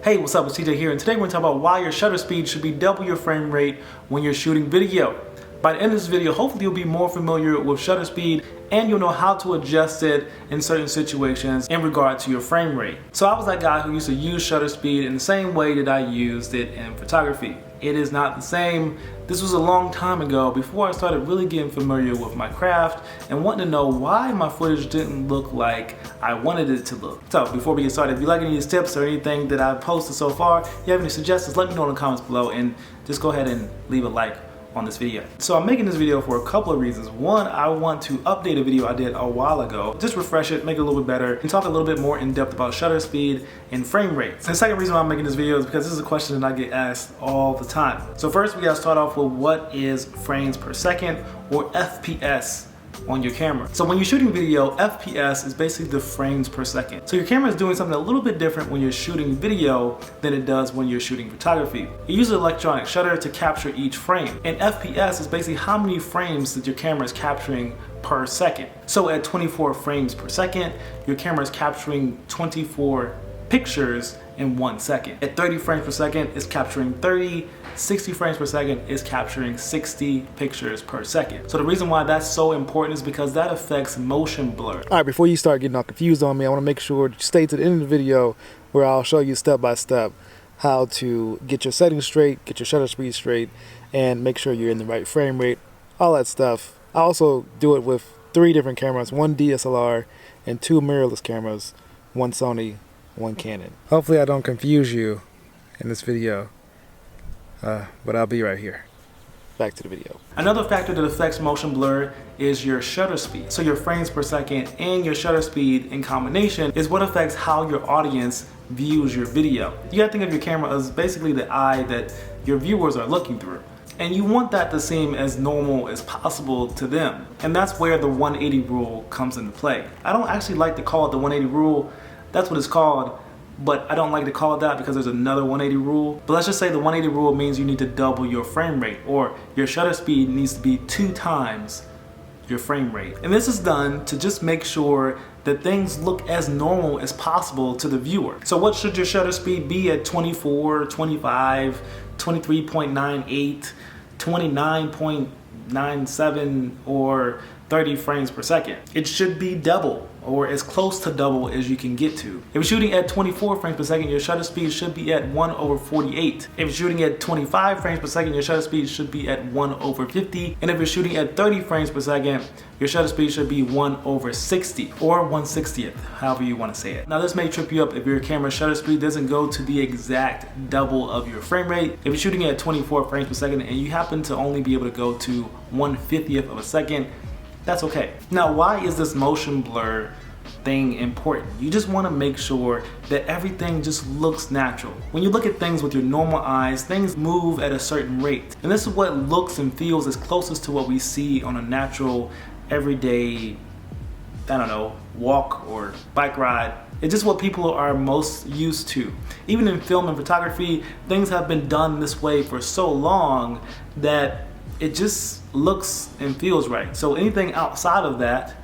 Hey, what's up? It's TJ here, and today we're going to talk about why your shutter speed should be double your frame rate when you're shooting video. By the end of this video, hopefully you'll be more familiar with shutter speed and you'll know how to adjust it in certain situations in regard to your frame rate. So I was that guy who used to use shutter speed in the same way that I used it in photography. It is not the same. This was a long time ago before I started really getting familiar with my craft and wanting to know why my footage didn't look like I wanted it to look. So before we get started, if you like any of these tips or anything that I've posted so far, if you have any suggestions, let me know in the comments below and just go ahead and leave a like on this video. So I'm making this video for a couple of reasons. One, I want to update a video I did a while ago, just refresh it, make it a little bit better, and talk a little bit more in depth about shutter speed and frame rate. And the second reason why I'm making this video is because this is a question that I get asked all the time. So first we gotta start off with what is frames per second, or FPS, on your camera. So when you're shooting video, FPS is basically the frames per second. So your camera is doing something a little bit different when you're shooting video than it does when you're shooting photography. It uses electronic shutter to capture each frame. And FPS is basically how many frames that your camera is capturing per second. So at 24 frames per second, your camera is capturing 24 pictures in 1 second. At 30 frames per second, it's capturing 30. 60 frames per second is capturing 60 pictures per second. So the reason why that's so important is because that affects motion blur. All right, before you start getting all confused on me, I want to make sure that you stay to the end of the video where I'll show you step by step how to get your settings straight, get your shutter speed straight, and make sure you're in the right frame rate, all that stuff. I also do it with 3 different cameras, 1 DSLR and 2 mirrorless cameras, 1 Sony, 1 Canon. Hopefully I don't confuse you in this video. But I'll be right here. Back to the video. Another factor that affects motion blur is your shutter speed. So your frames per second and your shutter speed in combination is what affects how your audience views your video. You gotta think of your camera as basically the eye that your viewers are looking through. And you want that to seem as normal as possible to them. And that's where the 180 rule comes into play. I don't actually like to call it the 180 rule. That's what it's called. But I don't like to call it that because there's another 180 rule. But let's just say the 180 rule means you need to double your frame rate, or your shutter speed needs to be 2 times your frame rate. And this is done to just make sure that things look as normal as possible to the viewer. So what should your shutter speed be at 24, 25, 23.98, 29.97, or 30 frames per second? It should be double, or as close to double as you can get to. If you're shooting at 24 frames per second, your shutter speed should be at 1/48. If you're shooting at 25 frames per second, your shutter speed should be at 1/50. And if you're shooting at 30 frames per second, your shutter speed should be 1/60, or 1/60th, however you want to say it. Now this may trip you up if your camera's shutter speed doesn't go to the exact double of your frame rate. If you're shooting at 24 frames per second and you happen to only be able to go to 1/50th of a second, that's okay. Now, why is this motion blur thing important? You just want to make sure that everything just looks natural. When you look at things with your normal eyes, things move at a certain rate. And this is what looks and feels as closest to what we see on a natural, everyday, I don't know, walk or bike ride. It's just what people are most used to. Even in film and photography, things have been done this way for so long that it just looks and feels right. So anything outside of that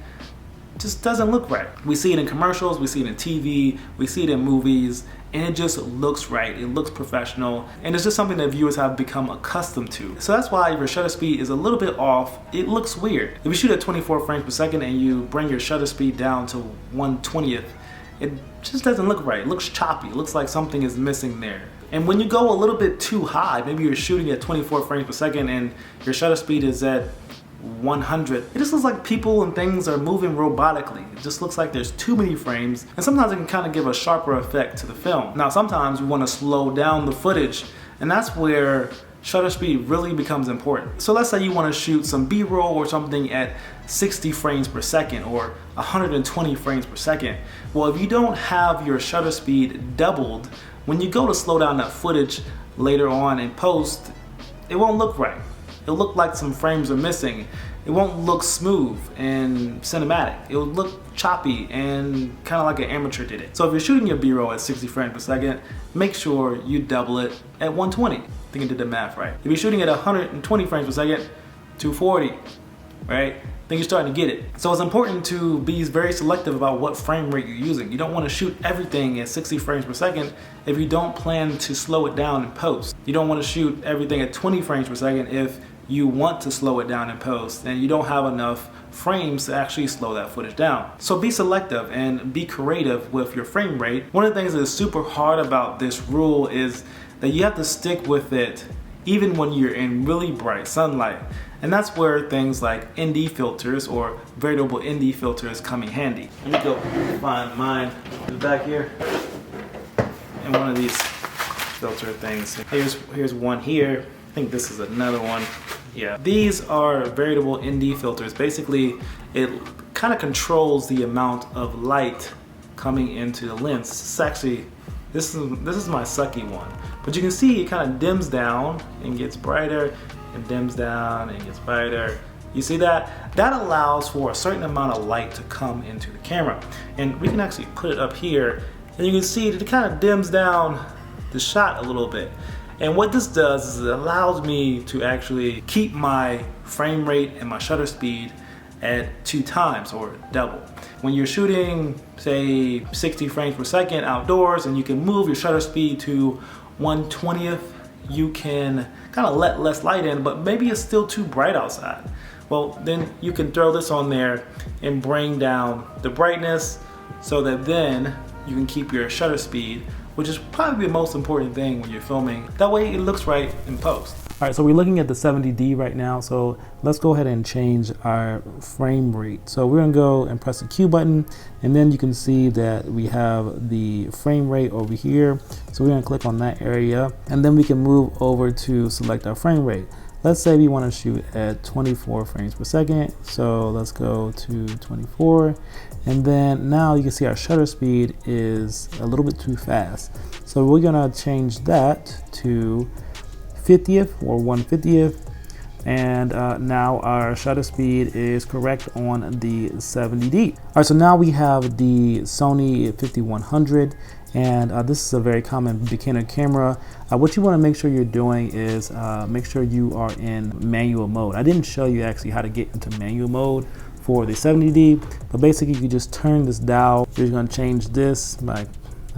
just doesn't look right. We see it in commercials, we see it in TV, we see it in movies, and it just looks right. It looks professional, and it's just something that viewers have become accustomed to. So that's why if your shutter speed is a little bit off, it looks weird. If you shoot at 24 frames per second and you bring your shutter speed down to 1/20th, it just doesn't look right. It looks choppy. It looks like something is missing there. And when you go a little bit too high, maybe you're shooting at 24 frames per second and your shutter speed is at 100, it just looks like people and things are moving robotically. It just looks like there's too many frames, and sometimes it can kind of give a sharper effect to the film. Now sometimes we want to slow down the footage, and that's where shutter speed really becomes important. So let's say you want to shoot some B-roll or something at 60 frames per second or 120 frames per second. Well, if you don't have your shutter speed doubled, when you go to slow down that footage later on in post, it won't look right. It'll look like some frames are missing. It won't look smooth and cinematic. It'll look choppy and kind of like an amateur did it. So if you're shooting your B-roll at 60 frames per second, make sure you double it at 120. I think I did the math right. If you're shooting at 120 frames per second, 240, right? then you're starting to get it. So it's important to be very selective about what frame rate you're using. You don't want to shoot everything at 60 frames per second if you don't plan to slow it down in post. You don't want to shoot everything at 20 frames per second if you want to slow it down in post and you don't have enough frames to actually slow that footage down. So be selective and be creative with your frame rate. One of the things that is super hard about this rule is that you have to stick with it even when you're in really bright sunlight. And that's where things like ND filters or variable ND filters come in handy. Let me go find mine back here. And one of these filter things. Here's one here. I think this is another one. Yeah, these are variable ND filters. Basically, it kind of controls the amount of light coming into the lens. It's actually, this is my sucky one. But you can see it kind of dims down and gets brighter, and dims down and gets brighter. You see that? That allows for a certain amount of light to come into the camera. And we can actually put it up here, and you can see that it kind of dims down the shot a little bit. And what this does is it allows me to actually keep my frame rate and my shutter speed at 2 times or double. When you're shooting, say, 60 frames per second outdoors and you can move your shutter speed to 1/20th, you can kind of let less light in, but maybe it's still too bright outside. Well, then you can throw this on there and bring down the brightness so that then you can keep your shutter speed, which is probably the most important thing when you're filming. That way it looks right in post. All right, so we're looking at the 70D right now. So let's go ahead and change our frame rate. So we're gonna go and press the Q button, and then you can see that we have the frame rate over here. So we're gonna click on that area, and then we can move over to select our frame rate. Let's say we wanna shoot at 24 frames per second. So let's go to 24. And then now you can see our shutter speed is a little bit too fast. So we're gonna change that to 50th or 1/50th, and now our shutter speed is correct on the 70D. All right, so now we have the Sony 5100, and this is a very common beginner camera. What you want to make sure you're doing is make sure you are in manual mode. I didn't show you actually how to get into manual mode for the 70D, but basically you just turn this dial. You're going to change this by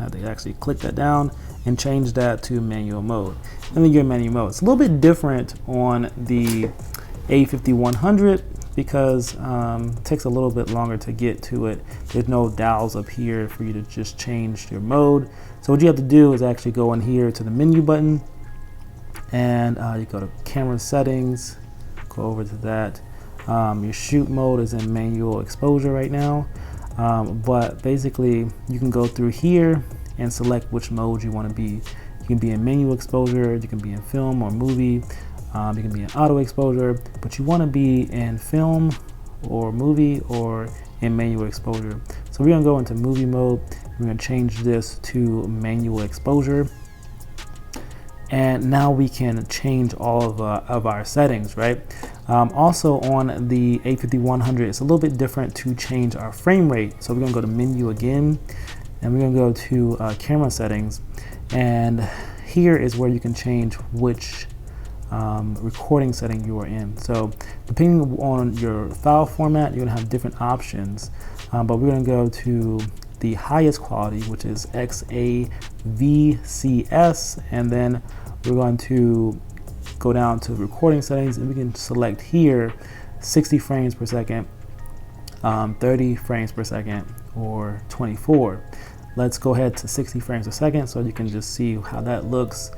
I have to actually click that down and change that to manual mode, and then you're in manual mode. It's a little bit different on the A5100 because it takes a little bit longer to get to it. There's no dials up here for you to just change your mode. So what you have to do is actually go in here to the menu button, and you go to camera settings, go over to that. Your shoot mode is in manual exposure right now, but basically you can go through here and select which mode you want to be. You can be in manual exposure, you can be in film or movie, you can be in auto exposure, but you want to be in film or movie or in manual exposure. So we're going to go into movie mode. We're going to change this to manual exposure. And now we can change all of our settings, right? Also on the A5100, it's a little bit different to change our frame rate. So we're gonna go to menu again, and we're gonna go to camera settings. And here is where you can change which recording setting you are in. So depending on your file format, you're gonna have different options. But we're gonna go to the highest quality, which is XAVCS, and then we're going to go down to recording settings, and we can select here 60 frames per second, 30 frames per second, or 24. Let's go ahead to 60 frames per second so you can just see how that looks.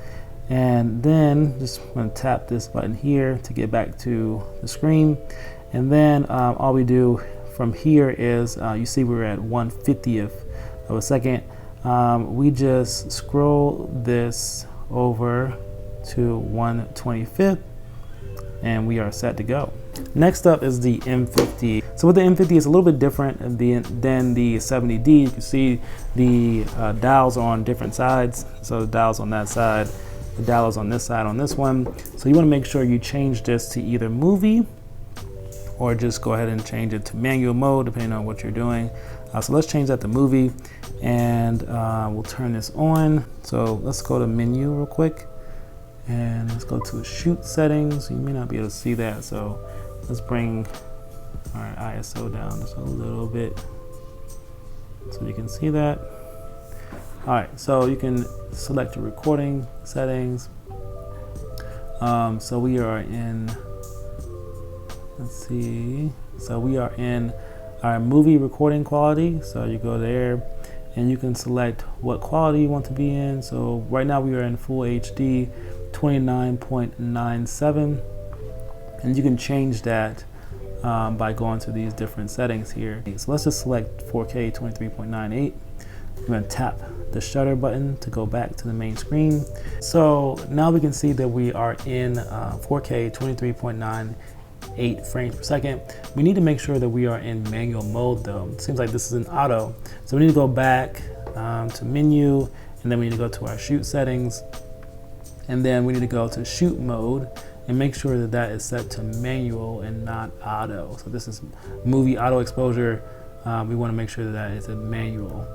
And then just going to tap this button here to get back to the screen. And then all we do from here is, you see we're at 1/50th of a second. We just scroll this over to 1/25th, and we are set to go. Next up is the M50. So with the M50, it's a little bit different than the 70D. You can see the dials are on different sides. So the dials on that side, the dial is on this side on this one. So you want to make sure you change this to either movie, or just go ahead and change it to manual mode depending on what you're doing. So let's change that to movie, and we'll turn this on. So let's go to menu real quick, and let's go to shoot settings. You may not be able to see that, so let's bring All right, ISO down just a little bit so you can see that. All right, so you can select your recording settings. So we are in, let's see. So we are in our movie recording quality. So you go there and you can select what quality you want to be in. So right now we are in full HD 29.97, and you can change that by going to these different settings here. So let's just select 4K 23.98. I'm going to tap the shutter button to go back to the main screen. So now we can see that we are in 4K 23.98 frames per second. We need to make sure that we are in manual mode though. It seems like this is in auto. So we need to go back to menu, and then we need to go to our shoot settings, and then we need to go to shoot mode and make sure that that is set to manual and not auto. So this is movie auto exposure. We want to make sure that that is a manual.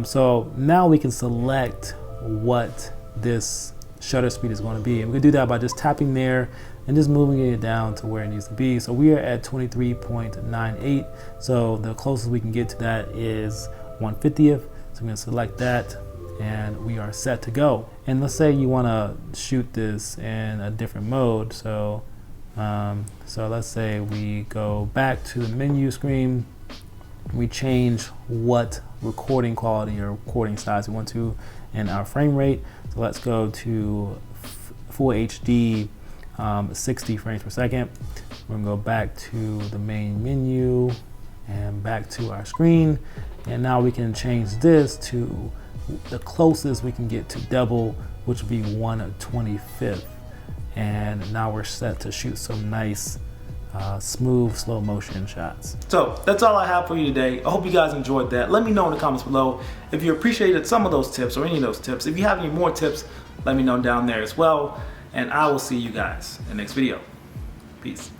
So now we can select what this shutter speed is going to be. And we can do that by just tapping there and just moving it down to where it needs to be. So we are at 23.98. So the closest we can get to that is 1/50th. So I'm going to select that, and we are set to go. And let's say you want to shoot this in a different mode. So let's say we go back to the menu screen. We change what recording quality or recording size we want to and our frame rate. So let's go to full HD 60 frames per second. We're gonna go back to the main menu and back to our screen. And now we can change this to the closest we can get to double, which would be 1/25th. And now we're set to shoot some nice smooth slow motion shots. So that's all I have for you today. I hope you guys enjoyed that. Let me know in the comments below if you appreciated some of those tips or any of those tips. If you have any more tips, let me know down there as well. And I will see you guys in the next video. Peace.